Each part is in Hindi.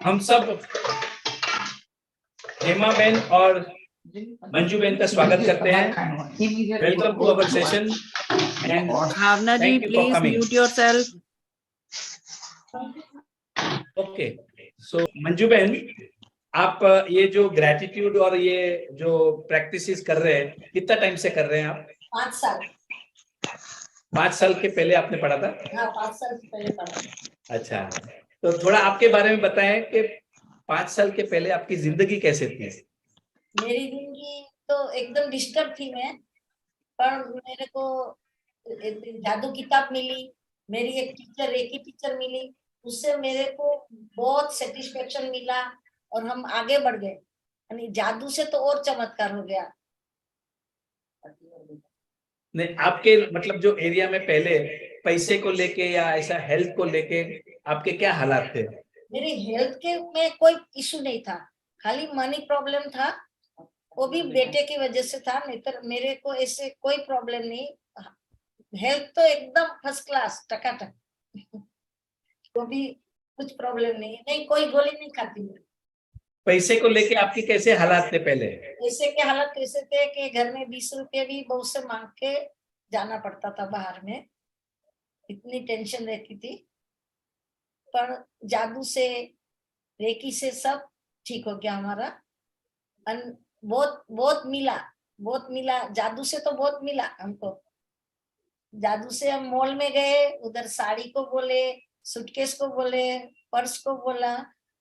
हम सब हेमा बेन और मंजू बेन का स्वागत करते हैं। Welcome to our session and Bhavna ji, thank you for please coming. Mute yourself. Okay, so Manju ben, आप ये जो ग्रेटिट्यूड और ये जो प्रैक्टिसेस कर रहे हैं, कितना टाइम से कर रहे हैं आप? 5 साल। 5 साल के पहले आपने पढ़ा था? हाँ, 5 साल पहले पढ़ा। अच्छा, तो थोड़ा आपके बारे में बताएं कि 5 साल के पहले आपकी जिंदगी कैसे थी? मेरी जिंदगी तो एकदम डिस्टर्ब थी मैं, पर मेरे को जादू किताब मिली, मेरी एक टीचर रेकी टीचर मिली, उससे मेरे को बहुत सेटिस्फेक्शन मिला और हम आगे बढ़ गए। यानी जादू से तो और चमत्कार हो गया। नहीं, आपके मतलब जो एरिया में पहले पैसे को लेके या ऐसा हेल्थ को लेके आपके क्या हालात थे? मेरी हेल्थ के में कोई इशू नहीं था, खाली मनी प्रॉब्लम था, वो भी बेटे की वजह से था, नहीं तो मेरे को ऐसे कोई प्रॉब्लम नहीं। हेल्थ तो एकदम फर्स्ट क्लास टकाटक, वो भी कुछ प्रॉब्लम नहीं, कोई गोली नहीं खाती मैं। पैसे को लेके आपकी कैसे हालात थे पहले? पैसे के हालत कैसे थे कि घर में 20 रुपये भी बहू से मांग के जाना पड़ता था बाहर में, इतनी टेंशन रहती थी। पर जादू से, रेकी से सब ठीक हो गया हमारा। बहुत बहुत मिला जादू से, तो बहुत मिला हमको। जादू से हम मॉल में गए, उधर साड़ी को बोले, सूटकेस को बोले, पर्स को बोला,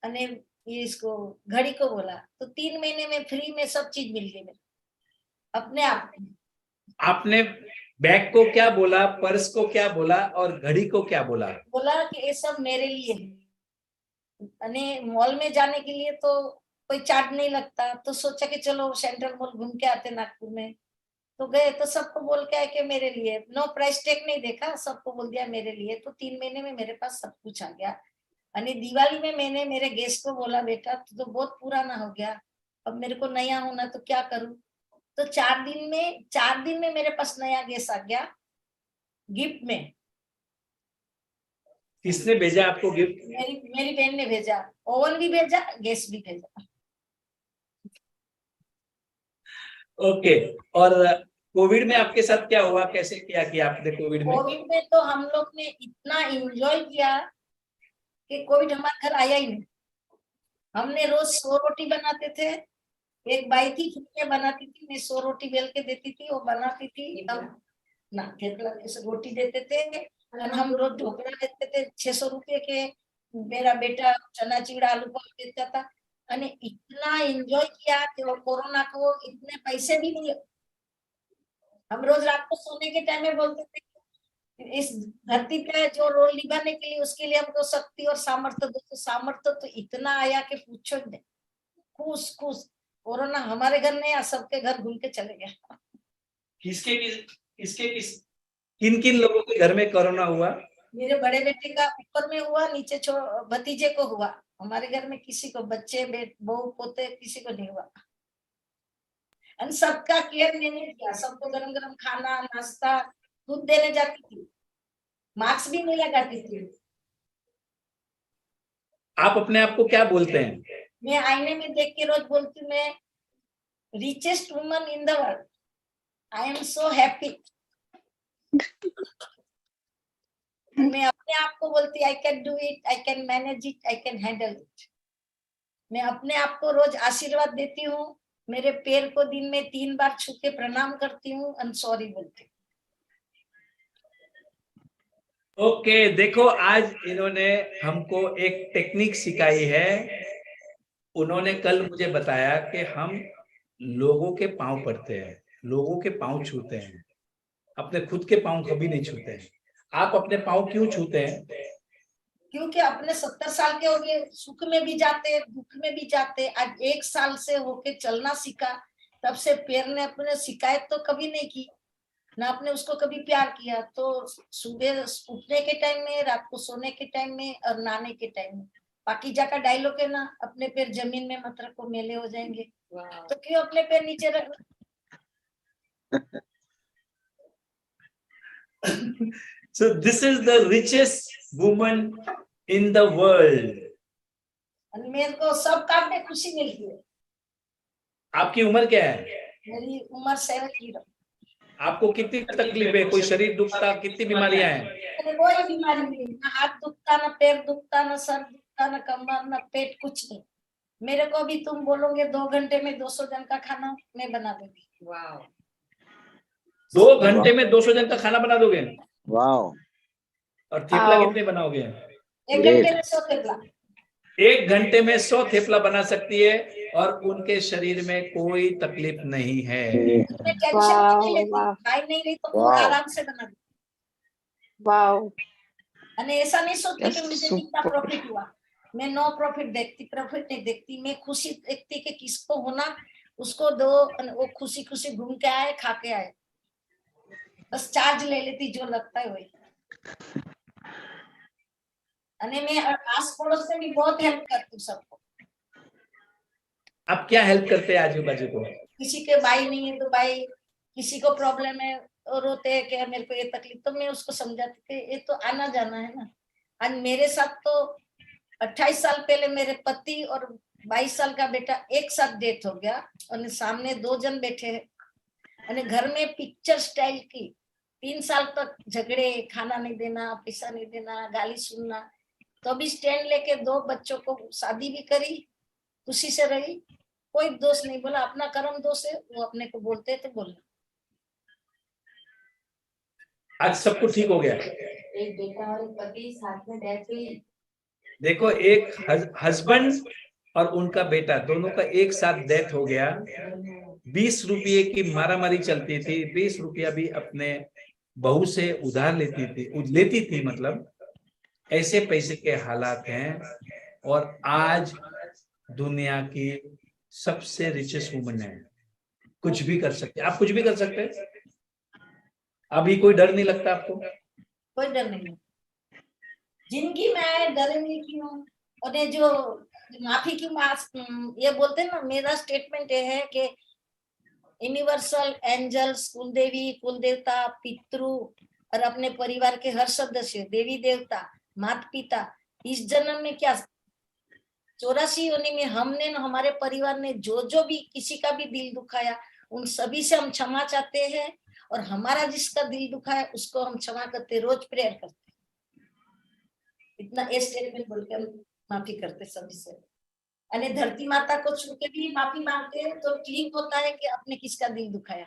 अने ये इसको घड़ी को बोला, तो 3 महीने में फ्री में सब चीज मिल गई मेरे अपने आप। आपने बैग को क्या बोला, पर्स को क्या बोला और घड़ी को क्या बोला? बोला कि ये सब मेरे लिए है। अने मॉल में जाने के लिए तो कोई चार्ज नहीं लगता, तो सोचा कि चलो सेंट्रल मॉल घूम के आते नागपुर में, तो गए तो सबको बोल के आए कि मेरे लिए, नो प्राइस टैग नहीं देखा, सबको बोल दिया मेरे लिए। तो 3 महीने में मेरे पास सब कुछ आ गया। अने दिवाली में मैंने मेरे गेस्ट को बोला, बेटा तो बहुत पुराना हो गया, अब मेरे को नया होना, तो क्या करूं? तो 4 दिन में मेरे पास नया गैस आ गया गिफ्ट में। किसने भेजा आपको गिफ्ट? मेरी बहन ने भेजा, ओवन भी भेजा, गैस भी भेजा। ओके, और कोविड में आपके साथ क्या हुआ, कैसे क्या किया आपने कोविड में? कोविड में तो हम लोग ने इतना एंजॉय किया कि कोविड हमारे घर आया ही नहीं। हमने रोज 100 रोटी बनाते थे, एक बाई थी फुल्के बनाती थी, मैं 100 रोटी बेल के देती थी, वो बनाती थी। हम ना थेपला जैसे रोटी देते थे, और हम रोज ढोकला देते थे 600 रुपये के। मेरा बेटा चना चिड़ा आलू पाव देता था। अने इतना एंजॉय किया कि वो कोरोना को इतने पैसे भी नहीं। हम रोज रात को सोने के टाइम में बोलते थे, इस धरती पे जो रोल निभाने के लिए, उसके लिए हमको शक्ति और सामर्थ्य दो। तो सामर्थ्य तो इतना आया कि पूछो नहीं। खुश खुश कोरोना हमारे घर नहीं, सबके घर घूम के चले गया। किन किन लोगों के घर में कोरोना हुआ? मेरे बड़े बेटे का ऊपर में हुआ, नीचे भतीजे को हुआ। हमारे घर में किसी को, बच्चे बहू पोते किसी को नहीं हुआ। सबका केयर मैंने किया, सबको गरम गरम खाना नाश्ता दूध देने जाती थी, मास्क भी नहीं लगाती थी। आप अपने आप को क्या बोलते हैं? मैं आईने में देख के रोज बोलती हूँ, मैं richest woman in the world, I am so happy. मैं अपने आप को बोलती, I can do it, I can manage it, I can handle it. मैं अपने आप को रोज आशीर्वाद देती हूँ, मेरे पैर को दिन में 3 बार छू के प्रणाम करती हूँ, एंड सॉरी बोलती हूँ। ओके, देखो आज इन्होंने हमको एक टेक्निक सिखाई है। उन्होंने कल मुझे बताया कि हम लोगों के पांव पड़ते हैं, लोगों के पांव छूते हैं, अपने खुद के पांव कभी नहीं छूते हैं। आप अपने पांव क्यों छूते हैं? क्योंकि अपने 70 साल के हो गए, सुख में भी जाते दुख में भी जाते। आज 1 साल से होके चलना सीखा, तब से पैर ने अपने शिकायत तो कभी नहीं की, ना आपने उसको कभी प्यार किया। तो सुबह उठने के टाइम में, रात को सोने के टाइम में और नहाने के टाइम में, पाकीजा का डायलॉग है ना, अपने पैर जमीन में मत रखो मेले हो जाएंगे। तो क्यों अपने पैर नीचे रखना? So this is the richest woman in the world. और मेरे को सब काम में खुशी मिलती है। आपकी उम्र क्या है? मेरी उम्र 70। आपको कितनी तकलीफ है? कोई शरीर दुखता, कितनी बीमारियां हैं? मैंने कोई बीमारी नहीं, ना हाथ दुखता, ना पैर दुखता, ना सर दुखता, ना कमर, ना पेट, कुछ नहीं। मेरे को भी तुम बोलोगे 2 घंटे में 200 जन का खाना मैं बना दूंगी। वाह। 2 घंटे में 200 जन का खाना बना दोगे? वाह, और थेपला कितने बनाओगे? 1 घंटे में 100 थेपला। 1 घंटे में 100 थेपला बना सकती है और उनके शरीर में कोई तकलीफ नहीं है। मैं टेंशन भी नहीं लेती, खाई नहीं रही तो वाह। आराम से बना दूं। वाओ, અને ऐसा नहीं सोचती That's कि मुझे super. कितना प्रॉफिट हुआ। मैं नो प्रॉफिट देखती, प्रॉफिट नहीं देखती। मैं खुशी देखती कि किसको होना उसको दो, और वो खुशी खुशी घूम के आए, खा के आए। बस चार्ज ले लेती जो लगता है वही। અને मैं आस पड़ोस से भी बहुत हेल्प करती हूँ सबको। आप क्या हेल्प करते हैं आजू बाजू को? किसी के भाई नहीं है तो भाई, किसी को प्रॉब्लम है और रोते हैं कि मेरे को ये तकलीफ, तो मैं उसको समझाती कि ये तो आना जाना है ना। आज मेरे साथ तो 28 साल पहले मेरे पति और 22 साल का बेटा एक साथ डेथ हो गया, और सामने 2 जन बैठे हैं, और घर में पिक्चर स्टाइल की 3 साल तक झगड़े, खाना नहीं देना, पैसा नहीं देना, गाली सुनना, तो भी स्टैंड लेके 2 बच्चों को शादी भी करी, खुशी से रही, कोई दोष नहीं बोला। अपना कर्म दोष है, वो अपने को बोलते थे बोलना। आज सब कुछ ठीक हो गया। एक बेटा और एक पति साथ में डेथ हुई। देखो, एक हस्बैंड और उनका बेटा दोनों का एक साथ डेथ हो गया। 20 रुपये की मारामारी चलती थी। 20 रुपया भी अपने बहू से उधार लेती थी मतलब ऐसे पैसे के हालात हैं। और आज दुनिया की सबसे रिचेस्ट वुमन है। कुछ भी कर सकते, आप कुछ भी कर सकते हैं। अभी कोई डर नहीं लगता आपको? कोई डर नहीं। जिंदगी में डरेंगे क्यों? और ये जो माफी की ये बोलते हैं ना, मेरा स्टेटमेंट ये है कि यूनिवर्सल एंजल्स, कुल देवी, कुल देवता, पितृ और अपने परिवार के हर सदस्य, देवी देवता, माता पिता, इस जन्म में क्या 84 योनि में हमने न हमारे परिवार ने जो भी किसी का भी दिल दुखाया, उन सभी से हम क्षमा चाहते हैं, और हमारा जिसका दिल दुखा है उसको हम क्षमा करते, रोज प्रेयर करते। इतना ए स्टेटमेंट बोल के हम माफी करते सभी से। अने धरती माता को छू के भी माफी मांगते हैं तो ठीक होता है कि आपने किसका दिल दुखाया।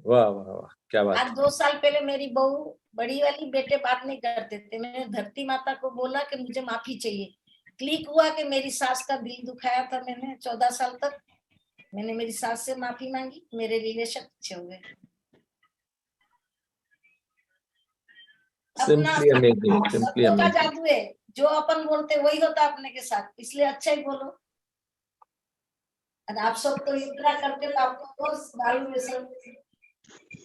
वाह वाह वाह, क्या बात आज है। 2 साल पहले मेरी बहू, बड़ी वाली बेटे बात नहीं करते थे, मैंने धरती माता को बोला कि मुझे माफी चाहिए। क्लिक हुआ कि मेरी सास का दिल दुखाया था मैंने 14 साल तक। मैंने मेरी सास से माफी मांगी, मेरे रिलेशन अच्छे हो गए। अपना सिंपली अमेजिंग, सिंपली शब्दों का अमेजिंग। जादू है, जो अपन बोलते वही होता अपने के साथ, इसलिए अच्छा ही बोलो। और आप सब तो इतना करते तो आपको बस मालूम है सब।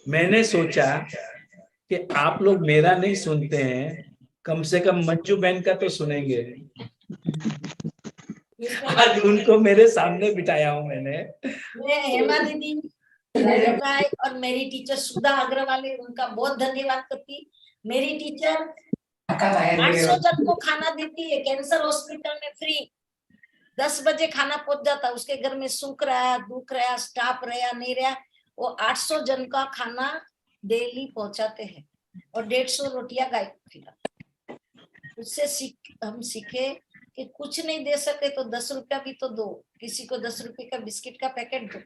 मैंने सोचा कि आप लोग मेरा नहीं सुनते हैं, कम से कम मंजू बहन का तो सुनेंगे। आज उनको मेरे सामने बिठाया हूं मैंने। मैं हेमा दीदी, राजन राय और मेरी टीचर सुधा अग्रवाल है, उनका बहुत धन्यवाद करती। मेरी टीचर 800 जन को खाना देती है, कैंसर हॉस्पिटल में फ्री। 10 बजे खाना पहुंच जाता, उसके घर में सुख रहा, दुख रहा, स्टाफ रहा नहीं रहा, वो 800 जन का खाना डेली पहुंचाते हैं, और 150 रोटियां गाय को खिलाते। उससे हम सीखे कि कुछ नहीं दे सके तो 10 रुपया भी तो दो, किसी को 10 रुपए का बिस्किट का पैकेट दो।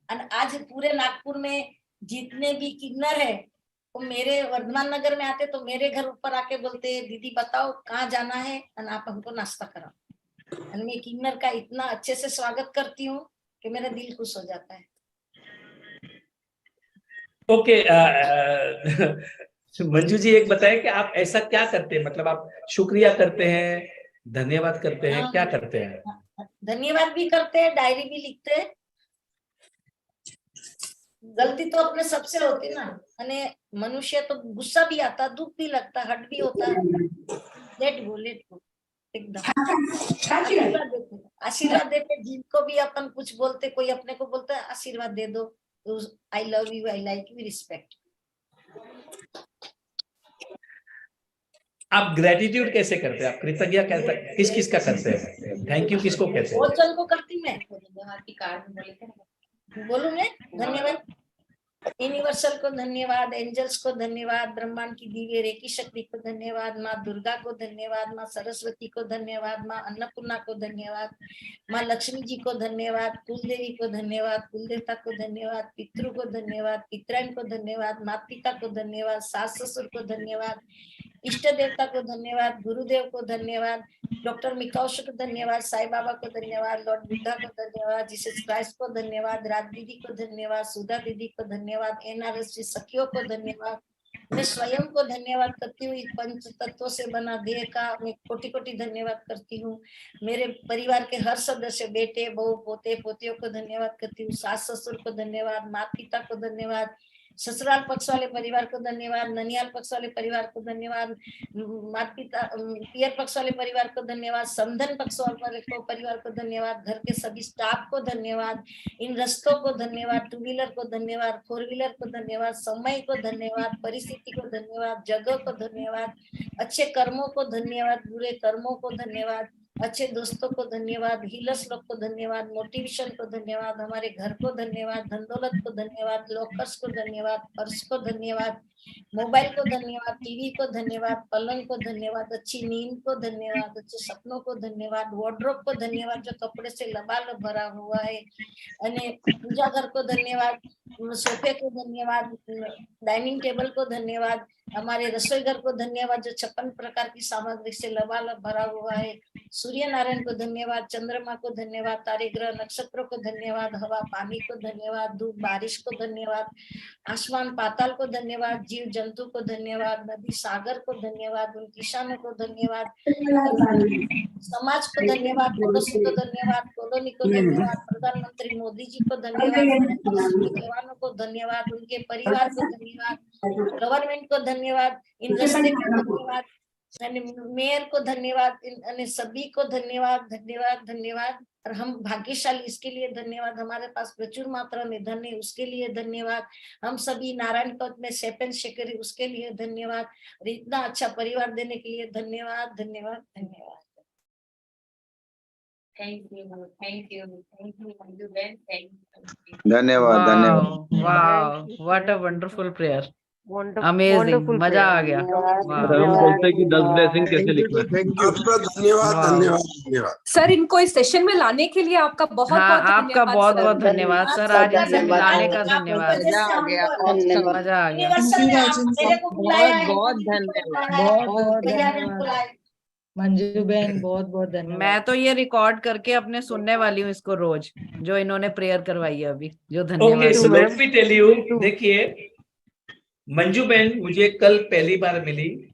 और आज पूरे नागपुर में जितने भी किन्नर है वो मेरे वर्धमान नगर में आते तो मेरे घर ऊपर आके बोलते हैं, दीदी बताओ कहाँ जाना है और आप हमको नाश्ता कराओ। और मैं किन्नर का इतना अच्छे से स्वागत करती हूँ कि मेरा दिल खुश हो जाता है। ओके, मंजू जी एक बताएं कि आप ऐसा क्या करते हैं, मतलब आप शुक्रिया करते हैं, धन्यवाद करते हैं, क्या करते हैं? धन्यवाद भी करते हैं, डायरी भी लिखते हैं। गलती तो अपने सबसे होती ना, अने मनुष्य तो गुस्सा भी आता, दुख भी लगता, हट भी होता। लेट गो एकदम आशीर्वाद देते जिनको भी अपन कुछ बोलते, कोई अपने को बोलता है आशीर्वाद दे दो, I love you, I like you, respect. आप ग्रेटिट्यूड कैसे करते हैं? आप कृतज्ञता किस किस का करते हैं? थैंक यू किसको कहते हैं? बहुत जन को करती मैं। बोलूं मैं धन्यवाद यूनिवर्सल को धन्यवाद, एंजल्स को धन्यवाद, ब्रह्मांड की दिव्य रेकी शक्ति को धन्यवाद, माँ दुर्गा को धन्यवाद, माँ सरस्वती को धन्यवाद, माँ अन्नपूर्णा को धन्यवाद, माँ लक्ष्मी जी को धन्यवाद, कुल देवी को धन्यवाद, कुल देवता को धन्यवाद, पितृ को धन्यवाद, पितराइन को धन्यवाद, माता पिता को धन्यवाद, सास ससुर को धन्यवाद, इष्ट देवता को धन्यवाद, गुरुदेव को धन्यवाद, डॉक्टर मिकाउश को धन्यवाद, साईं बाबा को धन्यवाद, लॉर्ड बुद्धा को धन्यवाद, जीसस क्राइस्ट को धन्यवाद, राज दीदी को धन्यवाद, सुधा दीदी को धन्यवाद, एनआरएस सखियों को धन्यवाद। मैं स्वयं को धन्यवाद करती हूँ। पंच तत्वों से बना देह का मैं कोटि कोटि धन्यवाद करती हूँ। मेरे परिवार के हर सदस्य, बेटे बहू पोते पोतियों को धन्यवाद करती हूँ। सास ससुर को धन्यवाद, माता पिता को धन्यवाद, ससुराल पक्ष वाले परिवार को धन्यवाद, ननियाल पक्ष वाले परिवार को धन्यवाद, माता पिता पियर पक्ष वाले परिवार को धन्यवाद, समधन पक्ष वाले परिवार को धन्यवाद, घर के सभी स्टाफ को धन्यवाद, इन रस्तों को धन्यवाद, टू व्हीलर को धन्यवाद, फोर व्हीलर को धन्यवाद, समय को धन्यवाद, परिस्थिति को धन्यवाद, जगह को धन्यवाद, अच्छे कर्मों को धन्यवाद, बुरे कर्मों को धन्यवाद, अच्छे दोस्तों को धन्यवाद, हीलर्स लोग को धन्यवाद, मोटिवेशन को धन्यवाद, हमारे घर को धन्यवाद, धन दौलत को धन्यवाद, लॉकर्स को धन्यवाद, पर्स को धन्यवाद, मोबाइल को धन्यवाद, टीवी को धन्यवाद, पलंग को धन्यवाद, अच्छी नींद को धन्यवाद, अच्छे सपनों को धन्यवाद, वार्डरोब को धन्यवाद जो कपड़े से लबालब भरा हुआ है, पूजा घर को धन्यवाद, सोफे को धन्यवाद, डाइनिंग टेबल को धन्यवाद, हमारे रसोई घर को धन्यवाद जो 56 प्रकार की सामग्री से लबालब भरा हुआ है, सूर्य नारायण को धन्यवाद, चंद्रमा को धन्यवाद, तारे ग्रह नक्षत्रों को धन्यवाद, हवा पानी को धन्यवाद, धूप बारिश को धन्यवाद, आसमान पाताल को धन्यवाद, जीव जंतु को धन्यवाद, नदी सागर को धन्यवाद, उन किसानों को धन्यवाद, समाज को धन्यवाद, पड़ोसी को धन्यवाद, कॉलोनी को धन्यवाद, प्रधानमंत्री मोदी जी को धन्यवाद, जवानों को धन्यवाद, उनके परिवार को धन्यवाद, गवर्नमेंट को धन्यवाद, इंडस्ट्री को धन्यवाद, मेयर को धन्यवाद, सभी को धन्यवाद धन्यवाद धन्यवाद। और हम भाग्यशाली इसके लिए धन्यवाद, हमारे पास प्रचुर मात्रा में धन है उसके लिए धन्यवाद, हम सभी नारायण पद में सेपन शेखर उसके लिए धन्यवाद, और इतना अच्छा परिवार देने के लिए धन्यवाद धन्यवाद धन्यवाद। थैंक यू मंजू बहन, थैंक यू। धन्यवाद धन्यवाद। वाह, what a wonderful prayer, amazing, मजा आ गया। हम बोलते हैं कि 10 ब्लेसिंग कैसे लिखना है। आपका धन्यवाद धन्यवाद धन्यवाद सर। इनको इस सेशन में लाने के लिए आपका बहुत हाँ, बहुत आपका बहुत बहुत धन्यवाद सर, आज इसे मिलाने का धन्यवाद, मजा आ गया, मजा आ गया। बहुत धन्यवाद मंजू बहन, बहुत बहुत धन्यवाद। मैं तो ये रिकॉर्ड करके अपने सुनने वाली हूँ इसको रोज, जो इन्होंने प्रेयर करवाई है अभी, जो ओके, सो लेट धन्यवाद। मी टेल यू, देखिए मंजू बहन मुझे कल पहली बार मिली,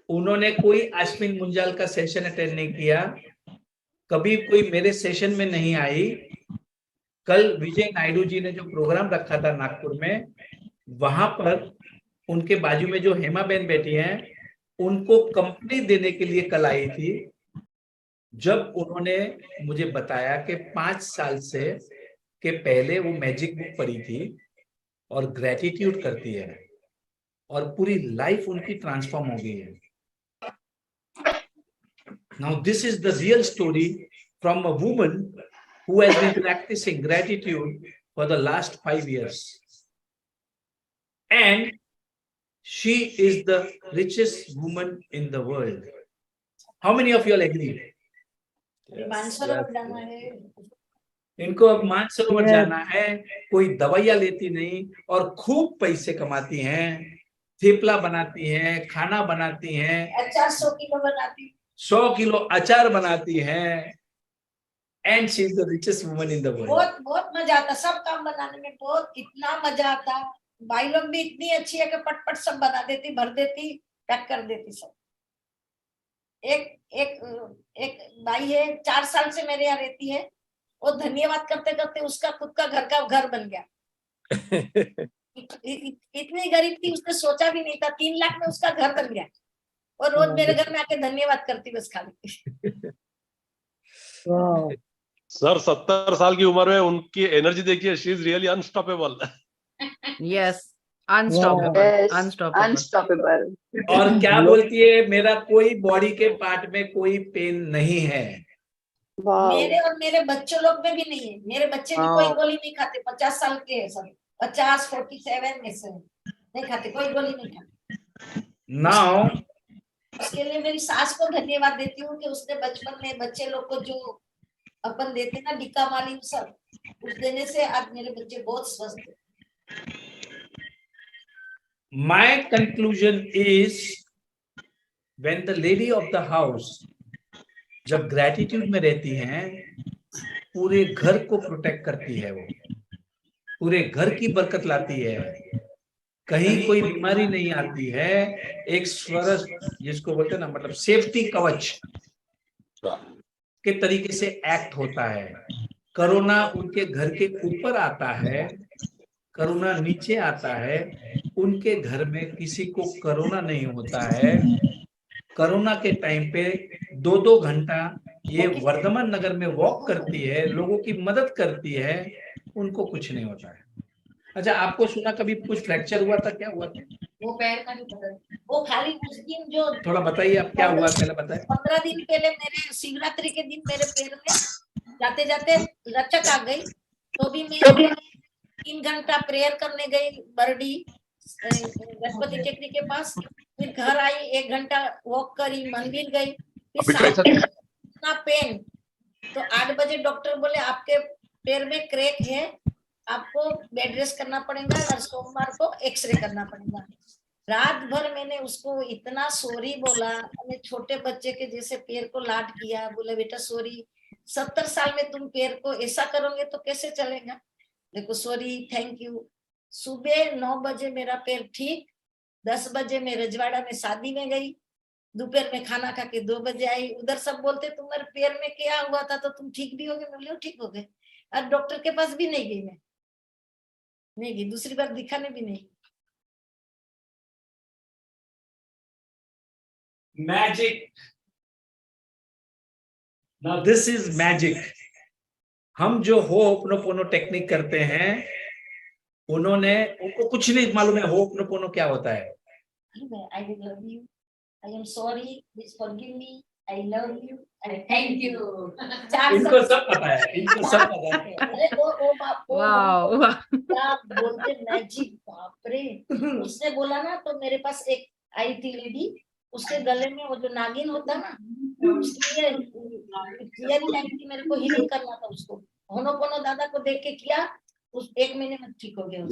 उन्होंने कोई अश्विन मुंजाल का सेशन अटेंड नहीं किया, कभी कोई मेरे सेशन में नहीं आई। कल विजय नायडू जी ने जो प्रोग्राम रखा था नागपुर में, वहां पर उनके बाजू में जो हेमा बहन बैठी हैं, उनको कंपनी देने के लिए कल आई थी। जब उन्होंने मुझे बताया कि 5 साल से के पहले वो मैजिक बुक पढ़ी थी और ग्रेटिट्यूड करती है और पूरी लाइफ उनकी ट्रांसफॉर्म हो गई है। Now this is the real story from a woman who has been practicing gratitude for the last 5 years, and she is the richest woman in the world. How many of you all agree? Mansarovar जाना है, इनको अब मानसरोवर जाना है, कोई दवाइयां लेती नहीं और खूब पैसे कमाती हैं, थेपला बनाती हैं, खाना बनाती हैं, अचार 100 किलो बनाती, 100 किलो अचार बनाती हैं, and she is the richest woman in the world. बहुत बहुत मजा आता, सब काम बनाने में बहुत इतना मजा आता। भाई लोग भी इतनी अच्छी है कि पटपट सब बना देती, भर देती, पैक कर देती सब। एक भाई है, 4 साल से मेरे यहाँ रहती है, वो धन्यवाद करते करते उसका खुद का घर बन गया। इतनी गरीब थी, उसने सोचा भी नहीं था, 3 लाख में उसका घर बन गया, और रोज मेरे घर में आके धन्यवाद करती बस खाली। सर 70 साल की उम्र में उनकी एनर्जी देखिए, she is really unstoppable. Yes, unstoppable, Yes, unstoppable. unstoppable. और क्या बोलती है, मेरा कोई बॉडी के पार्ट में कोई पेन नहीं है। Wow. मेरे और मेरे बच्चों लोग में भी नहीं है। मेरे बच्चे भी कोई गोली नहीं खाते, 50 साल के है सब, 50, 47 में से नहीं खाते, कोई गोली नहीं खाते। नाउ उसके लिए मेरी सास को धन्यवाद देती हूँ कि उसने बचपन में बच्चे लोग को जो अपन देते ना डिका मालिन सब, उस देने से आज मेरे बच्चे बहुत स्वस्थ हैं। my conclusion is when the lady of the house जब ग्रेटिट्यूड में रहती हैं, पूरे घर को प्रोटेक्ट करती है, वो पूरे घर की बरकत लाती है, कहीं कोई बीमारी नहीं आती है, एक स्वरस जिसको बोलते हैं ना, मतलब सेफ्टी कवच के तरीके से एक्ट होता है। कोरोना उनके घर के ऊपर आता है, कोरोना नीचे आता है, उनके घर में किसी को कोरोना नहीं होता है। कोरोना के टाइम पे 2-2 घंटा ये वर्धमान नगर में वॉक करती है, लोगों की मदद करती है, उनको कुछ नहीं होता है। अच्छा, आपको सुना कभी कुछ फ्रैक्चर हुआ था, क्या हुआ था? वो पैर का नहीं पता, वो खाली उस दिन जो थोड़ा बताइए आप, क्या हुआ पहले बताएं। 15 दिन पहले मेरे शिवरात्रि के दिन मेरे पैर में जाते जाते लचक आ गई, तो भी मैं 3 घंटा प्रेयर करने गई बरडी गणपति टेकरी के पास, फिर घर आई, 1 घंटा वॉक करी, मंदिर गई, फिर इतना पेन, तो 8 बजे डॉक्टर बोले आपके पैर में क्रैक है, आपको बेड रेस्ट करना पड़ेगा और सोमवार को एक्सरे करना पड़ेगा। रात भर मैंने उसको इतना सॉरी बोला, मैंने छोटे बच्चे के जैसे पैर को लाड किया, बोले बेटा सॉरी, 70 साल में तुम पैर को ऐसा करोगे तो कैसे चलेगा, देखो सॉरी, थैंक यू। सुबह 9 बजे मेरा पैर ठीक, 10 बजे मैं रजवाड़ा में शादी में गई, दोपहर में खाना खा के 2 बजे आई। उधर सब बोलते तुम्हारे पैर में क्या हुआ था, तो तुम ठीक भी हो गए, बोले ठीक हो गए। और डॉक्टर के पास भी नहीं गई, मैं नहीं गई, दूसरी बार दिखाने भी नहीं। Magic, now this is magic. हम जो होपनोपोनो टेक्निक करते हैं, उनको कुछ नहीं मालूम है होपनोपोनो क्या होता है। I will love you, I am sorry, please forgive me, I love you, And thank you. इनको सब पता है, इनको सब पता है। अरे वो बाप, वाओ, क्या बोलते मैजिक, बाप रे। उसने बोला ना, तो मेरे पास एक आई थी लेडी, उसके गले में वो जो नागिन होता ना, मेरे को हीलिंग करना था उसको, होनोपोनो दादा को देख के किया, उस 1 महीने में ठीक हो गया।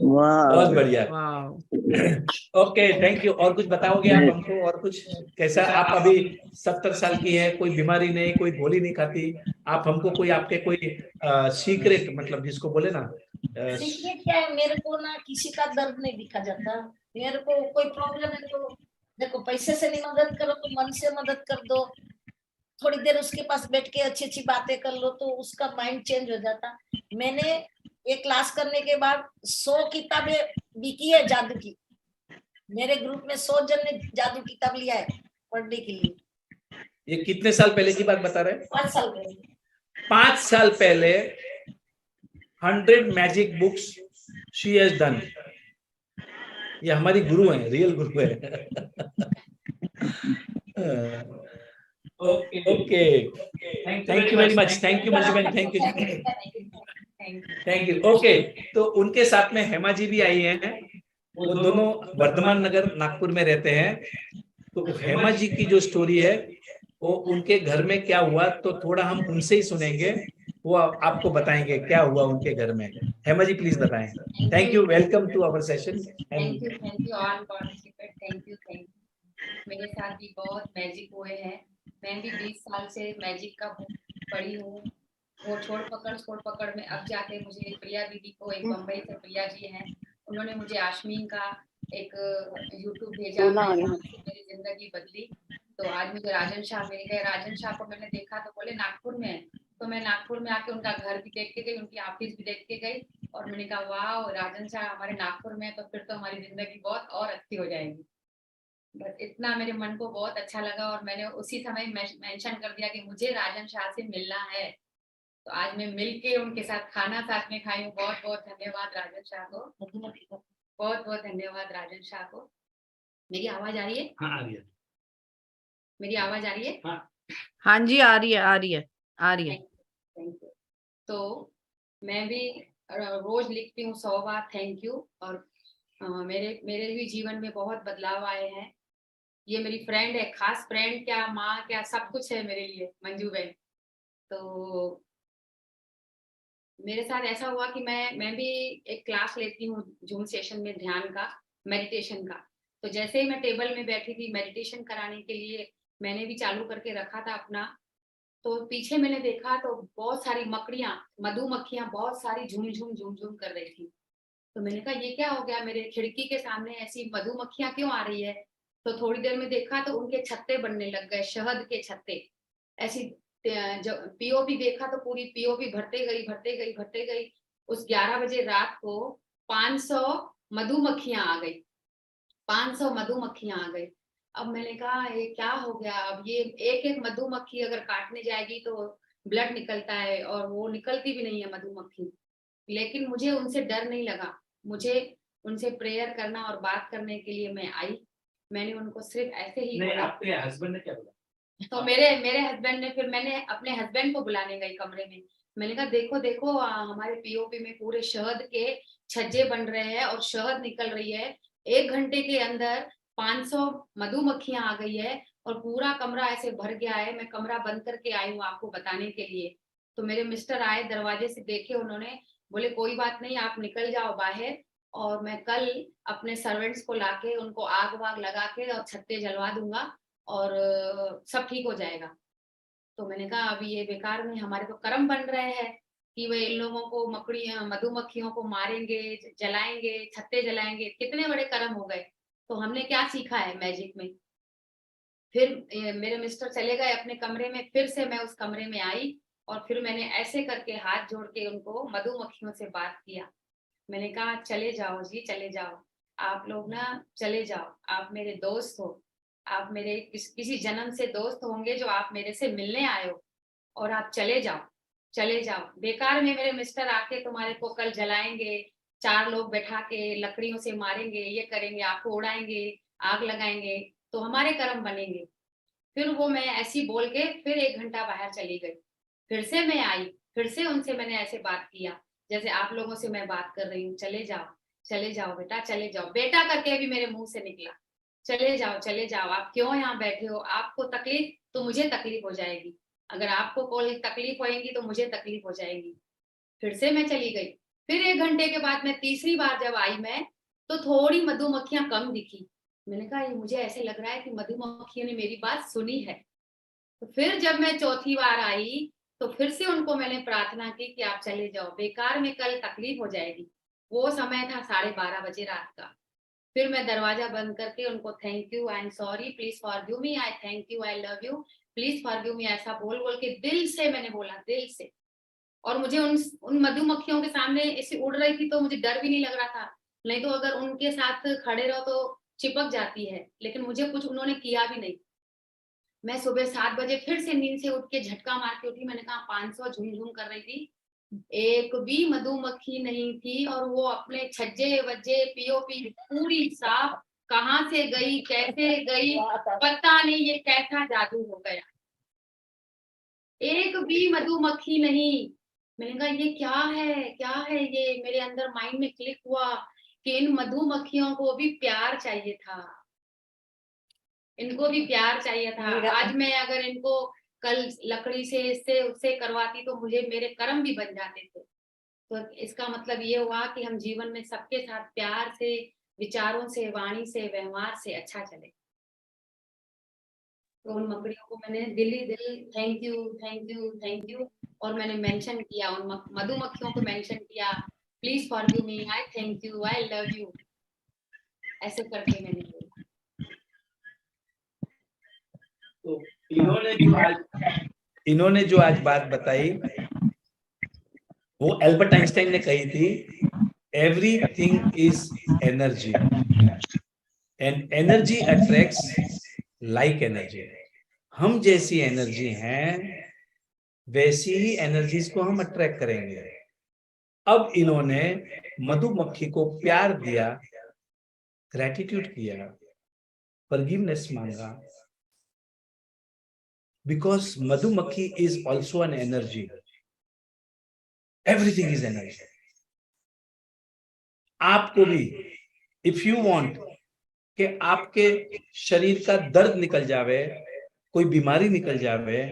बहुत बढ़िया। वाओ। Okay, thank you. और कुछ बताओगे आप हमको, और कुछ कैसा? आप अभी 70 साल की है, कोई बीमारी नहीं, कोई गोली नहीं खाती, आप हमको कोई आपके कोई सीक्रेट, मतलब जिसको बोले ना सीक्रेट क्या है, मेरे को ना किसी का दर्द नहीं दिखा जाता, मेरे को कोई प्रॉब्लम है तो देखो, पैसे से नहीं मदद करो तो मन से मदद कर दो, थोड़ी देर उसके पास बैठ के अच्छी अच्छी बातें कर लो तो उसका माइंड चेंज हो जाता। मैंने एक क्लास करने के बाद 100 किताबें बिकी है जादू की, मेरे ग्रुप में 100 जन ने जादू किताब लिया है पढ़ने के लिए। ये कितने साल पहले की बात बता रहे हैं? 5 साल पहले। 5 साल पहले 100 magic books she has done. ये हमारी गुरु है, रियल गुरु है। Okay, thank you very much, thank you Manju बहन, thank you, thank you. Okay, तो उनके साथ में हेमा जी भी आई हैं, वो दोनों वर्धमान नगर नागपुर में रहते हैं। तो हेमा जी की जो स्टोरी है, वो उनके घर में क्या हुआ, तो थोड़ा हम उनसे ही सुनेंगे, वो आपको बताएंगे क्या हुआ उनके घर में। हेमा जी प्लीज बताएं। Thank you, welcome to our session. Thank you all participate, thank you. मेरे साथ भी बहुत मैजिक हुए हैं, मैं भी 20 साल से मैजिक का पढ़ी हूँ। वो छोड़ पकड़ में अब जाके मुझे प्रिया दीदी को, एक बम्बई से प्रिया जी हैं, उन्होंने मुझे आश्मीन का एक यूट्यूब भेजा, मेरी जिंदगी बदली। तो आज मुझे राजन शाह मिल गए, राजन शाह को मैंने देखा तो बोले नागपुर में है, तो मैं नागपुर में आके उनका घर भी देख के गई, उनकी ऑफिस भी देख के गई, और मैंने कहा वाह, राजन शाह हमारे नागपुर में है, तो फिर तो हमारी जिंदगी बहुत और अच्छी हो जाएगी। बस इतना मेरे मन को बहुत अच्छा लगा, और मैंने उसी समय मेंशन कर दिया कि मुझे राजन शाह से मिलना है। तो आज मैं मिलके उनके साथ खाना साथ में खाई हूँ। बहुत बहुत धन्यवाद राजन शाह को। बहुत बहुत धन्यवाद राजन शाह को। मेरी आवाज आ रही है? हाँ, आ रही है। मेरी आवाज आ रही है? हाँ जी, आ रही है, आ रही है, आ रही है। Thank you. तो मैं भी रोज लिखती हूँ 100 बार थैंक यू, और मेरे मेरे भी जीवन में बहुत बदलाव आए हैं। ये मेरी फ्रेंड है, खास फ्रेंड क्या, माँ क्या, सब कुछ है मेरे लिए मंजू बहन। तो मेरे साथ ऐसा हुआ कि मैं भी एक क्लास लेती हूँ जूम सेशन में, ध्यान का, मेडिटेशन का। तो जैसे ही मैं टेबल में बैठी थी मेडिटेशन कराने के लिए, मैंने भी चालू करके रखा था अपना, तो पीछे मैंने देखा तो बहुत सारी मकड़ियां, मधुमक्खियां बहुत सारी झूम झूम झूम झूम कर रही थी। तो मैंने कहा ये क्या हो गया, मेरे खिड़की के सामने ऐसी मधुमक्खियां क्यों आ रही है? तो थोड़ी देर में देखा तो उनके छत्ते बनने लग गए, शहद के छत्ते। ऐसी जब पीओपी देखा तो पूरी पीओपी भरते गई भरते गई भरते गई। उस 11 बजे रात को 500 मधुमक्खियां आ गई, 500 मधुमक्खियां आ गई। अब मैंने कहा ये क्या हो गया, अब ये एक एक मधुमक्खी अगर काटने जाएगी तो ब्लड निकलता है, और वो निकलती भी नहीं है मधुमक्खी। लेकिन मुझे उनसे डर नहीं लगा, मुझे उनसे प्रेयर करना और बात करने के लिए मैं आई। मैंने उनको सिर्फ ऐसे ही नहीं, बोला। आपके हस्बैंड ने क्या बोला? तो मेरे हस्बैंड ने, फिर मैंने अपने हस्बैंड को बुलाने गई कमरे में। मैंने कहा देखो देखो हमारे पीओपी में पूरे शहद के छज्जे बन रहे हैं और शहद निकल रही है। 1 घंटे के अंदर 500 मधुमक्खियां आ गई है और पूरा कमरा ऐसे भर गया है। मैं कमरा बंद करके आई हूँ आपको बताने के लिए। तो मेरे मिस्टर आए, दरवाजे से देखे उन्होंने, बोले कोई बात नहीं, आप निकल जाओ बाहर, और मैं कल अपने सर्वेंट्स को लाके उनको आग वाग लगा के और छत्ते जलवा दूंगा और सब ठीक हो जाएगा। तो मैंने कहा अभी ये बेकार में हमारे तो कर्म बन रहे हैं कि वे इन लोगों को, मकड़ियां मधुमक्खियों को मारेंगे, जलाएंगे, छत्ते जलाएंगे, कितने बड़े कर्म हो गए। तो हमने क्या सीखा है मैजिक में। फिर मेरे मिस्टर चले गए अपने कमरे में, फिर से मैं उस कमरे में आई और फिर मैंने ऐसे करके हाथ जोड़ के उनको मधुमक्खियों से बात किया। मैंने कहा चले जाओ जी, चले जाओ, आप लोग ना चले जाओ, आप मेरे दोस्त हो, आप मेरे किसी जन्म से दोस्त होंगे जो आप मेरे से मिलने आए हो, और आप चले जाओ, चले जाओ। बेकार में मेरे मिस्टर आके तुम्हारे को कल जलाएंगे, 4 लोग बैठा के लकड़ियों से मारेंगे, ये करेंगे, आपको उड़ाएंगे, आग लगाएंगे, तो हमारे कर्म बनेंगे। फिर वो मैं ऐसी बोल के फिर 1 घंटा बाहर चली गई। फिर से मैं आई, फिर से उनसे मैंने ऐसे बात किया जैसे आप लोगों से मैं बात कर रही हूँ। चले जाओ बेटा, चले जाओ, बेटा करके भी मेरे मुंह से निकला। चले जाओ, आप क्यों यहाँ बैठे हो, आपको तकलीफ तो मुझे तकलीफ हो जाएगी, अगर आपको कोई तकलीफ होएगी तो मुझे तकलीफ हो जाएगी। फिर से मैं चली गई। फिर 1 घंटे के बाद मैं तीसरी बार जब आई मैं, तो थोड़ी मधुमक्खियां कम दिखी। मैंने कहा ये मुझे ऐसे लग रहा है कि मधुमक्खियों ने मेरी बात सुनी है। तो फिर जब मैं चौथी बार आई तो फिर से उनको मैंने प्रार्थना की कि आप चले जाओ, बेकार में कल तकलीफ हो जाएगी। वो समय था 12:30 बजे रात का। फिर मैं दरवाजा बंद करके उनको thank you, I am sorry, please forgive me, I thank you, I love you, please forgive me, ऐसा बोल बोल के दिल से मैंने बोला, दिल से। और मुझे उन मधुमक्खियों के सामने ऐसी उड़ रही थी तो मुझे डर भी नहीं लग रहा था, नहीं तो अगर उनके साथ खड़े रहो तो चिपक जाती है, लेकिन मुझे कुछ उन्होंने किया भी नहीं। मैं सुबह 7 बजे फिर से नींद से उठ के झटका मार के उठी। मैंने कहा 500 झूम कर रही थी, एक भी मधुमक्खी नहीं थी, और वो अपने छज्जे वज्जे पीओपी पूरी साफ, कहाँ से गई कैसे गई पता नहीं, ये कैसा जादू हो गया, एक भी मधुमक्खी नहीं। मैंने कहा ये क्या है ये, मेरे अंदर माइंड में क्लिक हुआ कि इन मधुमक्खियों को भी प्यार चाहिए था, इनको भी प्यार चाहिए था। आज मैं अगर इनको कल लकड़ी से इससे उससे करवाती तो मुझे मेरे कर्म भी बन जाते थे। तो इसका मतलब ये हुआ कि हम जीवन में सबके साथ प्यार से, विचारों से, वाणी से, व्यवहार से अच्छा चले। तो उन मकड़ियों को मैंने दिल thank you thank you thank you, और मैंने मेंशन किया, उन मधुमक्खियों को मेंशन किया, please forgive me, I thank you, I love you, ऐसे करके मैंने बोला। तो इन्होंने जो आज बात बताई वो एल्बर्ट आइंस्टाइन ने कही थी, everything is energy and energy attracts like energy. हम जैसी एनर्जी हैं वैसी ही एनर्जीज को हम अट्रैक्ट करेंगे। अब इन्होंने मधुमक्खी को प्यार दिया ग्रेटिट्यूड किया, फॉरगिवनेस मांगा, बिकॉज मधुमक्खी is also an energy, everything is energy. आपको भी इफ यू वांट कि आपके शरीर का दर्द निकल जावे, कोई बीमारी निकल जावे,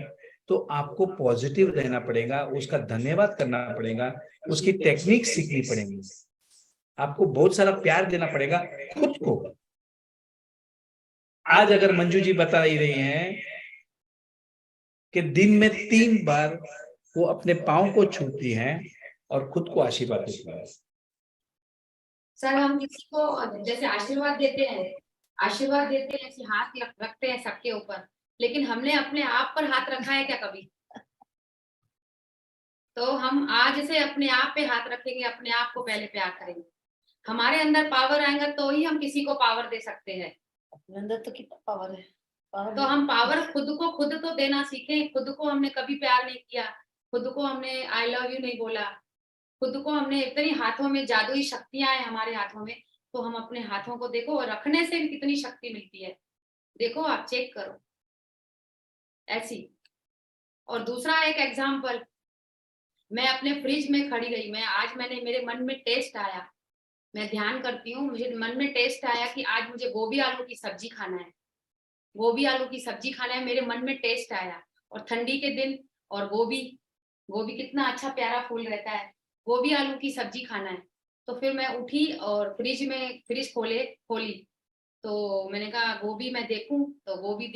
तो आपको पॉजिटिव रहना पड़ेगा, उसका धन्यवाद करना पड़ेगा, उसकी टेक्निक सीखनी पड़ेगी, आपको बहुत सारा प्यार देना पड़ेगा खुद को। आज अगर मंजू जी बता ही रही हैं कि दिन में 3 बार वो अपने पाँव को छूती हैं और खुद को आशीर्वाद देती हैं। सर हम किसी को जैसे आशीर्वाद देते हैं ऐसे हाथ रखते हैं सबके ऊपर, लेकिन हमने अपने आप पर हाथ रखा है क्या कभी? तो हम आज से अपने आप पे हाथ रखेंगे, अपने आप को पहले प्यार करेंगे, हमारे अंदर पावर आएगा तो ही हम किसी को पावर दे सकते हैं। अपने अंदर तो कितना पावर है, पावर तो हम पावर खुद तो देना सीखें। खुद को हमने कभी प्यार नहीं किया, खुद को हमने आई लव यू नहीं बोला, खुद को हमने इतनी हाथों में जादुई शक्तियां हैं हमारे हाथों में, तो हम अपने हाथों को देखो, और रखने से भी कितनी शक्ति मिलती है, देखो आप चेक करो ऐसी। और दूसरा एक एग्जाम्पल, मैं अपने फ्रिज में खड़ी रही, मेरे मन में टेस्ट आया, मैं ध्यान करती हूँ, मुझे मन में टेस्ट आया कि आज मुझे गोभी आलू की सब्जी खाना है, गोभी आलू की सब्जी खाना है, मेरे मन में टेस्ट आया। और ठंडी के दिन, और गोभी कितना अच्छा प्यारा फूल रहता है, गोभी आलू की सब्जी खाना है। तो फिर मैं उठी और फ्रिज खोली, तो मैंने कहा गोभी मैं देखूं, तो गोभी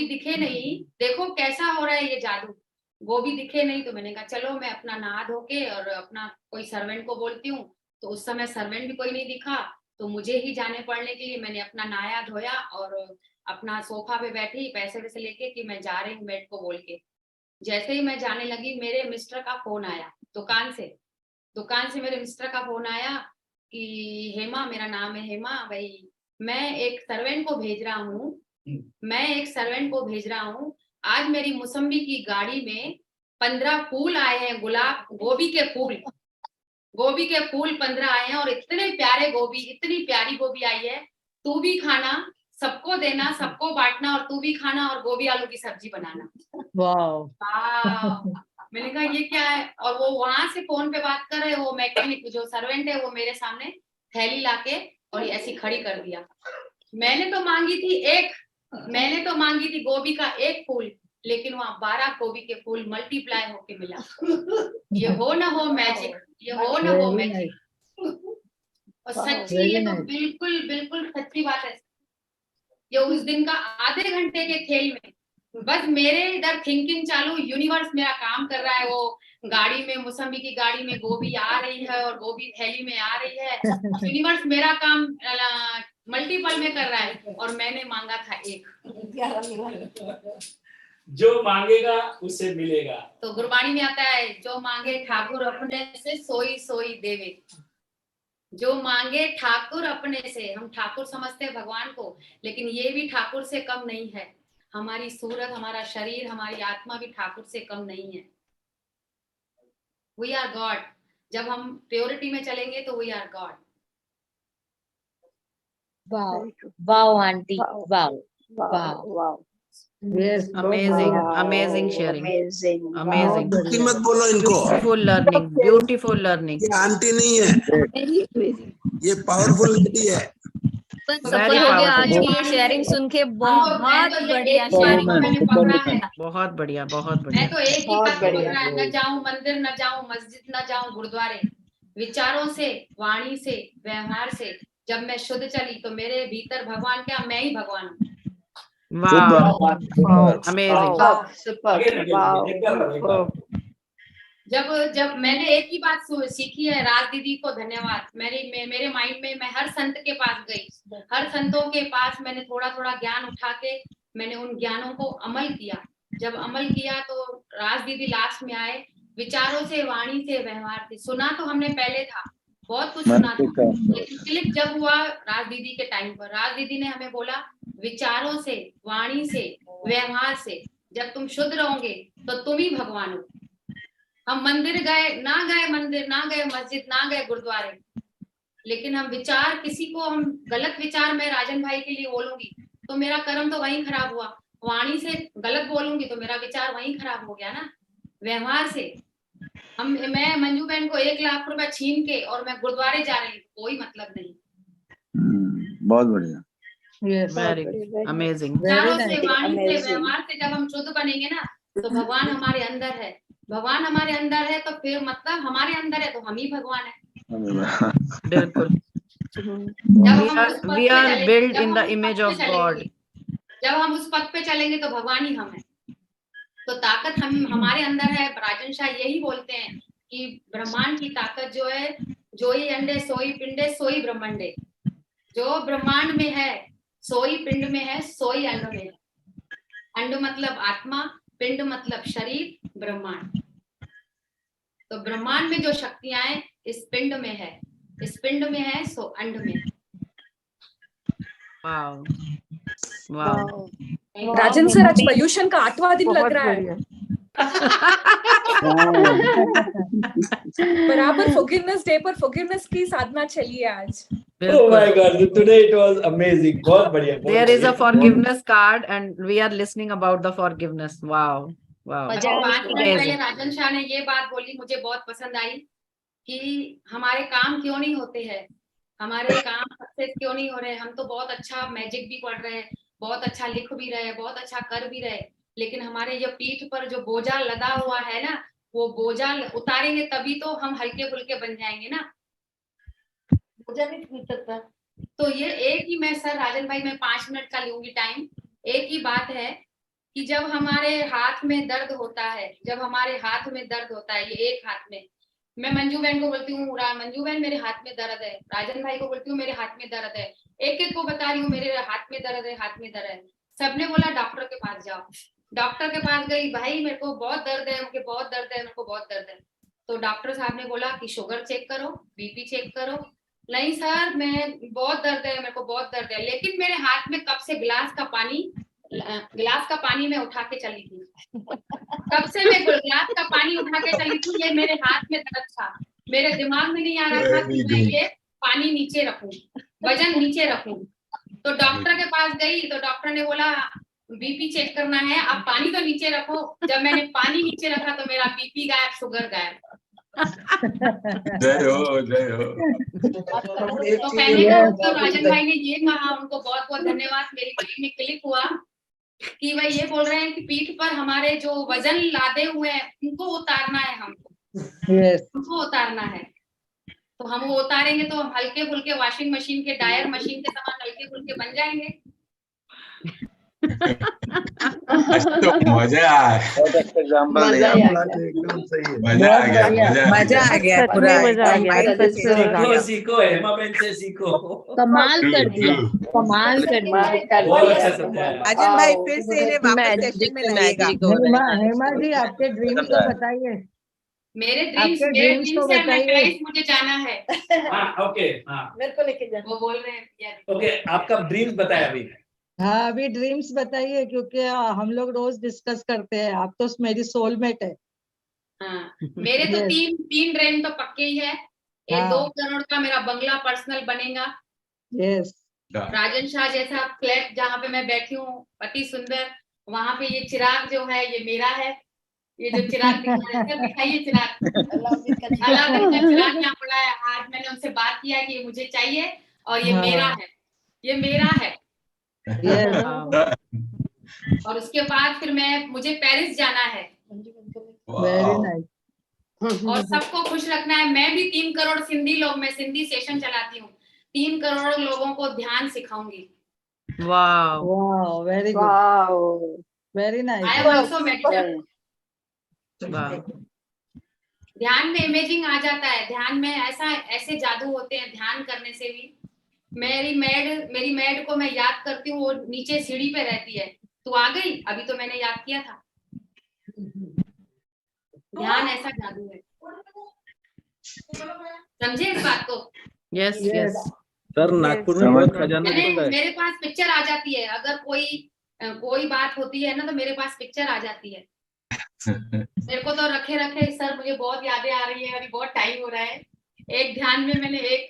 दिखे नहीं, देखो कैसा हो रहा है ये जादू, गोभी दिखे नहीं। तो मैंने कहा चलो मैं अपना नहा धो के और अपना कोई सर्वेंट को बोलती हूँ, तो उस समय सर्वेंट भी कोई नहीं दिखा, तो मुझे ही जाने पड़ने के लिए मैंने अपना नहाया धोया और अपना सोफा पे बैठी पैसे वैसे लेके कि मैं जा रही हूँ मेड को बोल के। जैसे ही मैं जाने लगी, मेरे मिस्टर का फोन आया, दुकान से मेरे मिस्टर का फोन आया कि हेमा, मेरा नाम है हेमा भाई, मैं एक सर्वेंट को भेज रहा हूँ, आज मेरी मौसम्बी की गाड़ी में 15 फूल आए हैं, गुलाब गोभी के फूल 15 आए हैं, और इतने प्यारे गोभी, इतनी प्यारी गोभी आई है, तू भी खाना, सबको देना, सबको बांटना, और तू भी खाना और गोभी आलू की सब्जी बनाना। वाह मैंने कहा ये क्या है, और वो वहां से फोन पे बात कर रहे, वो मैकेनिक जो सर्वेंट है वो मेरे सामने थैली लाके और ये ऐसी खड़ी कर दिया। मैंने तो मांगी थी गोभी का 1 फूल, लेकिन वहाँ 12 गोभी के फूल मल्टीप्लाई होके मिला। ये हो ना हो मैजिक, और सच्ची ये तो बिल्कुल सच्ची बात है। ये उस दिन का आधे घंटे के खेल में बस मेरे इधर थिंकिंग चालू, यूनिवर्स मेरा काम कर रहा है, वो गाड़ी में, मौसम्बी की गाड़ी में गोभी आ रही है और गोभी थैली में आ रही है, यूनिवर्स मेरा काम मल्टीपल में कर रहा है, और मैंने मांगा था 1। जो मांगेगा उसे मिलेगा। तो गुरबाणी में आता है, जो मांगे ठाकुर अपने से सोई देवे, जो मांगे ठाकुर अपने से। हम ठाकुर समझते हैं भगवान को, लेकिन ये भी ठाकुर से कम नहीं है। हमारी सूरत, हमारा शरीर, हमारी आत्मा भी ठाकुर से कम नहीं है। We are God. जब हम प्योरिटी में चलेंगे तो we are God. Wow aunty, wow wow yes amazing sharing, amazing, aunty मत बोलो इनको, beautiful learning, ये आंटी नहीं है, ये पावरफुल लेडी है। very powerful, आज की ये शेयरिंग सुन के बहुत बढ़िया शेयरिंग मैंने पकड़ा है। बहुत बढ़िया, बहुत मैं बढ़िया। तो एक ही बात पकड़ा है, न जाऊं मंदिर, न जाऊं मस्जिद, न जाऊं गुरुद्वारे, विचारों से, वाणी से, व्यवहार से जब मैं शुद्ध चली तो मेरे भीतर भगवान क्या, मैं ही भगवान हूँ। Wow, amazing. जब मैंने एक ही बात सीखी है, राज दीदी को धन्यवाद। मेरे माइंड में मैं हर संत के पास गई, हर संतों के पास मैंने थोड़ा ज्ञान उठा के मैंने उन ज्ञानों को अमल किया। जब अमल किया तो राज दीदी लास्ट में आए, विचारों से, वाणी से, व्यवहार से। सुना तो हमने पहले था, बहुत कुछ सुना था, लेकिन क्लिक जब हुआ राज दीदी के टाइम पर, राज दीदी ने हमें बोला विचारों से, वाणी से, व्यवहार से जब तुम शुद्ध रहोगे तो तुम ही भगवान हो। हम मंदिर गए, ना गए मंदिर, ना गए मस्जिद, ना गए गुरुद्वारे, लेकिन हम विचार किसी को हम गलत विचार मैं राजन भाई के लिए बोलूंगी तो मेरा कर्म तो वहीं खराब हुआ, वाणी से गलत बोलूंगी तो मेरा विचार वहीं खराब हो गया ना। व्यवहार से मैं मंजू बहन को 1 लाख रुपए छीन के और मैं गुरुद्वारे जा रही हूँ, कोई मतलब नहीं। बहुत बढ़िया। Very amazing. विचारों से, वाणी से, व्यवहार से जब हम शुद्ध बनेंगे ना तो भगवान हमारे अंदर है। भगवान हमारे अंदर है तो फिर मतलब हमारे अंदर है तो हम ही भगवान है। बिल्कुल। We are built in the image of God. जब हम उस पथ पे चलेंगे तो भगवान ही हम है। तो ताकत हम हमारे अंदर है। राजन शाह यही बोलते हैं कि ब्रह्मांड की ताकत जो है, जो ही अंडे सोई पिंडे सोई ब्रह्मांडे, जो ब्रह्मांड में है सोई पिंड में है सोई अंड में है। अंड मतलब आत्मा, पिंड मतलब शरीर, ब्रह्मांड। तो ब्रह्मांड में जो शक्तियां हैं इस पिंड में है, इस पिंड में है सो अंड में। Wow wow. राजन सर, आज पॉल्यूशन का 8वां दिन लग रहा है। बराबर फॉरगिवनेस डे पर फॉरगिवनेस की साधना चलिए आज। Oh my God, today it was amazing. बहुत बढ़िया। There is a forgiveness card and we are listening about the forgiveness. Wow, wow. 5 minute पहले राजन शाह ने ये बात बोली, मुझे बहुत पसंद आई कि हमारे काम क्यों नहीं होते हैं, हमारे काम सक्सेस क्यों नहीं हो रहे। हम तो बहुत अच्छा मैजिक भी पढ़ रहे हैं, बहुत अच्छा लिख भी रहे हैं, बहुत अच्छा कर भी रहे, लेकिन हमारे जो पीठ पर जो बोझा लदा हुआ है ना, वो बोझा उतारेंगे तभी तो हम हल्के फुल्के बन जाएंगे ना। बोझा नहीं उतर सकता। तो ये एक ही, मैं सर राजन भाई मैं 5 मिनट का लूंगी टाइम। एक ही बात है कि जब हमारे हाथ में दर्द होता है, जब हमारे हाथ में दर्द होता है, ये एक हाथ में, मैं मंजू बहन को बोलती हूँ मंजू बहन मेरे हाथ में दर्द है, राजन भाई को बोलती हूँ मेरे हाथ में दर्द है, एक एक को बता रही हूँ मेरे हाथ में दर्द है, हाथ में दर्द है। सबने बोला डॉक्टर के पास जाओ। डॉक्टर के पास गई, भाई मेरे को बहुत दर्द है, मुझे बहुत दर्द है, मेरे को बहुत दर्द है। तो डॉक्टर साहब ने बोला कि शुगर चेक करो, बीपी चेक करो। नहीं सर मैं बहुत दर्द है, मेरे को बहुत दर्द है, लेकिन मेरे हाथ में कब से गिलास का पानी मैं उठा के चली थी, कब से मैं गिलास का पानी उठा के चली थी, ये मेरे हाथ में दर्द था। मेरे दिमाग में नहीं आ रहा था कि मैं ये पानी नीचे रखूं, वजन नीचे रखूं। तो डॉक्टर के पास गई तो डॉक्टर ने बोला बीपी चेक करना है, आप पानी तो नीचे रखो। जब मैंने पानी नीचे रखा तो मेरा बीपी गायब, शुगर गायब। जय हो जय हो। तो पहले तो राजन भाई ने ये कहा, उनको बहुत बहुत धन्यवाद। मेरी माइंड में क्लिक हुआ कि भाई ये बोल रहे हैं कि पीठ पर हमारे जो वजन लादे हुए हैं उनको उतारना है, हमको उनको उतारना है। तो हम वो उतारेंगे तो हम हल्के फुल्के वॉशिंग मशीन के डायर मशीन के समान हल्के फुल्के बन जाएंगे। तो मजा आया। बहुत अच्छा एग्जांपल दिया आपने, एकदम सही है। मजा आ गया पूरा। सीखो हेमा बहन से सीखो। कमाल कर दिया, कमाल कर दिया। बहुत अच्छा समझाया। राजन भाई फिर से इन्हें वापस सेशन में लाइएगा। हेमा जी आपके ड्रीम्स को बताइए। मेरे ड्रीम्स को बताइए। मुझे जाना है। ओके मेरे को लेके जाना। वो बोल रहे हैं ओके, आपका ड्रीम्स बताया अभी। हाँ अभी ड्रीम्स बताइए, क्योंकि हम लोग रोज डिस्कस करते हैं। आप तो मेरी सोलमेट है। हाँ, मेरे तो तीन ड्रीम तो पक्के ही है। एक 2 करोड़ का मेरा बंगला पर्सनल बनेगा। यस। राजन शाह जैसा फ्लैट जहाँ पे मैं बैठी हूँ, अति सुंदर, वहां पे ये चिराग जो है ये मेरा है। ये जो चिराग दिखाइए चिराग, अलाउद्दीन का चिराग यहाँ पड़ा है। आज मैंने उनसे बात किया कि ये मुझे चाहिए और ये मेरा है, ये मेरा है। और उसके बाद फिर मुझे पेरिस जाना है। Very nice. और सबको खुश रखना है। मैं भी 3 करोड़ मैं सिंधी सेशन चलाती हूँ। 3 करोड़ लोगों को ध्यान सिखाऊंगी। वाह वाह, very good, very nice. I also meditate. ध्यान में इमेजिंग आ जाता है, ध्यान में ऐसे जादू होते हैं ध्यान करने से भी। मेरी मैड को मैं याद करती हूँ, वो नीचे सीढ़ी पे रहती है। तू आ गई, अभी तो मैंने याद किया था। ध्यान ऐसा जादू है, समझे इस बात को? यस यस सर, नागपुर में बहुत खजाना दिखता है। मेरे पास पिक्चर आ जाती है, अगर कोई बात होती है ना तो मेरे पास पिक्चर आ जाती है। मेरे को तो रखे सर मुझे बहुत यादें आ रही है, अभी बहुत टाइम हो रहा है। एक ध्यान में मैंने एक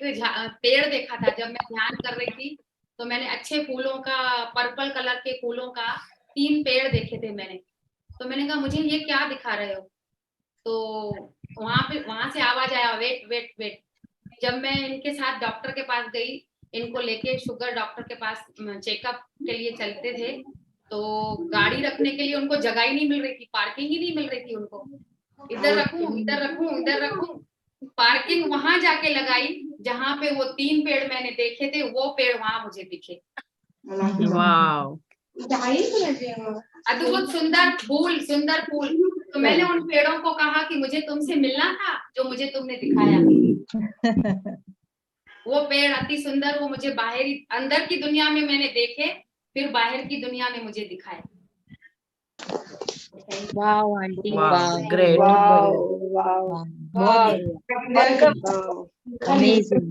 पेड़ देखा था। जब मैं ध्यान कर रही थी तो मैंने अच्छे फूलों का, पर्पल कलर के फूलों का 3 पेड़ देखे थे मैंने। तो मैंने कहा मुझे ये क्या दिखा रहे हो? तो वहां से आवाज आया, वेट वेट वेट। जब मैं इनके साथ डॉक्टर के पास गई, इनको लेके शुगर डॉक्टर के पास चेकअप के लिए चलते थे, तो गाड़ी रखने के लिए उनको जगह ही नहीं मिल रही थी, पार्किंग ही नहीं मिल रही थी उनको। इधर रखूं, इधर रखूं, इधर रखूं। पार्किंग वहां जाके लगाई जहां पे वो 3 पेड़ मैंने देखे थे, वो पेड़ वहां मुझे दिखे। वाओ, अद्भुत सुंदर फूल, सुंदर फूल। तो मैंने उन पेड़ों को कहा कि मुझे तुमसे मिलना था, जो मुझे तुमने दिखाया। वो पेड़ अति सुंदर, वो मुझे बाहरी, अंदर की दुनिया में मैंने देखे, फिर बाहर की दुनिया में मुझे दिखाए। Wow aunty, wow, wow, great, amazing,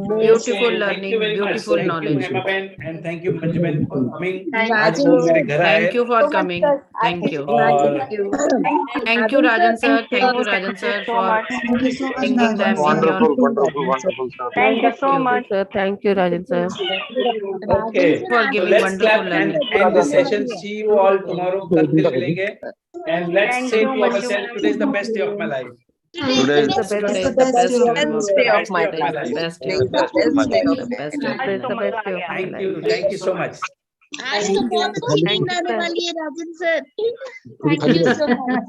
beautiful learning, beautiful thank you knowledge. Hema बहन एंड थैंक यू मंजू बहन फॉर कमिंग। आज राजन वो मेरे घर आए thank you for coming, thank you, और thank you Rajan sir, thank you Rajan sir for bringing them in your, Thank you so much. Thank you Rajan sir. okay, for so giving let's wonderful clap and learning. end the session. See you all tomorrow. कल फिर मिलेंगे and let's say to ourselves, today is the best day of my life. Today is the best day of my Best day of my life, life. best day of my life, best day of my life. Thank you so much. आज तो बहुत अच्छी नींद आने वाली है Rajan sir. Thank you so much.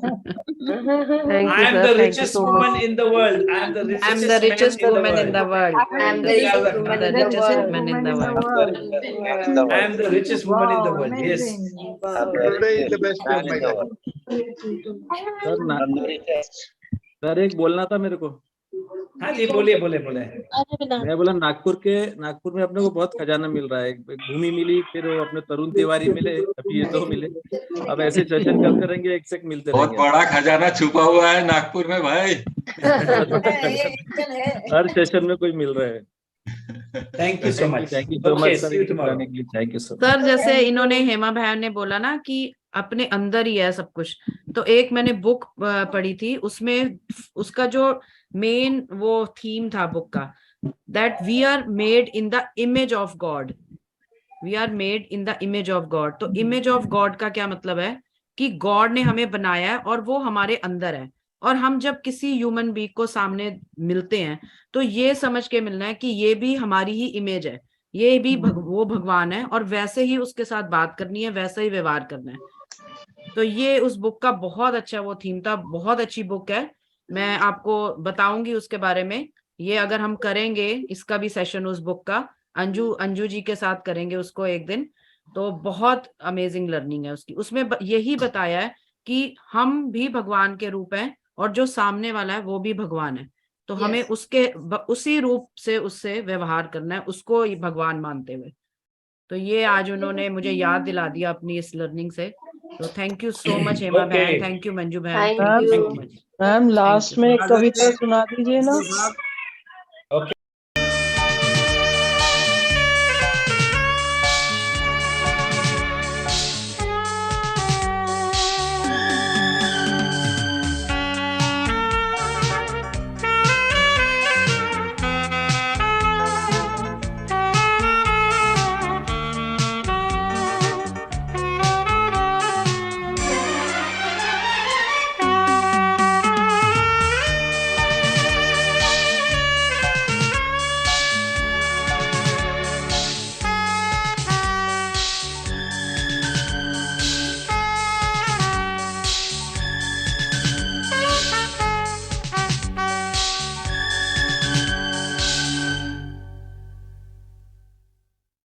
I am the richest woman in the world. I am the I'm the richest woman in the world. I'm the richest woman The in the richest world. woman in the world. I am the richest woman in the world. Yes. Today is the best day of my life. Sir एक बोलना था मेरे को। हाँ जी, बोलिए बोलिए बोले। मैं बोला नागपुर में अपने को बहुत खजाना मिल रहा है। एक भूमि मिली, फिर वो अपने तरुण तिवारी मिले, अभी ये 2 मिले। अब ऐसे सेशन करते रहेंगे, एक से एक मिलते बहुत रहेंगे। बड़ा खजाना छुपा हुआ है नागपुर में भाई। हर सेशन में कोई मिल रहा है। Thank you so much. Thank you so Okay, much see you tomorrow. Thank you so much. Sir जैसे इन्होंने, हेमा बहन ने बोला ना कि अपने अंदर ही है सब कुछ, तो एक मैंने बुक पढ़ी थी, उसमें उसका जो मेन वो थीम था बुक का, that we are made in the image of God, we are made in the image of God. तो इमेज ऑफ गॉड का क्या मतलब है कि गॉड ने हमें बनाया है और वो हमारे अंदर है, और हम जब किसी ह्यूमन बीइंग को सामने मिलते हैं तो ये समझ के मिलना है कि ये भी हमारी ही इमेज है, ये भी वो भगवान है, और वैसे ही उसके साथ बात करनी है, वैसे ही व्यवहार करना है। तो ये उस बुक का बहुत अच्छा वो थीम था, बहुत अच्छी बुक है। मैं आपको बताऊंगी उसके बारे में। ये अगर हम करेंगे इसका भी सेशन उस बुक का, अंजू जी के साथ करेंगे उसको एक दिन, तो बहुत अमेजिंग लर्निंग है उसकी। उसमें यही बताया है कि हम भी भगवान के रूप हैं और जो सामने वाला है वो भी भगवान है, तो हमें उसी रूप से उससे व्यवहार करना है, उसको ही भगवान मानते हुए। तो ये आज उन्होंने मुझे याद दिला दिया अपनी इस लर्निंग से। तो thank you so much Hema बहन, थैंक यू मंजू बहन, thank you so much ma'am. Last में एक कविता सुना दीजिए ना।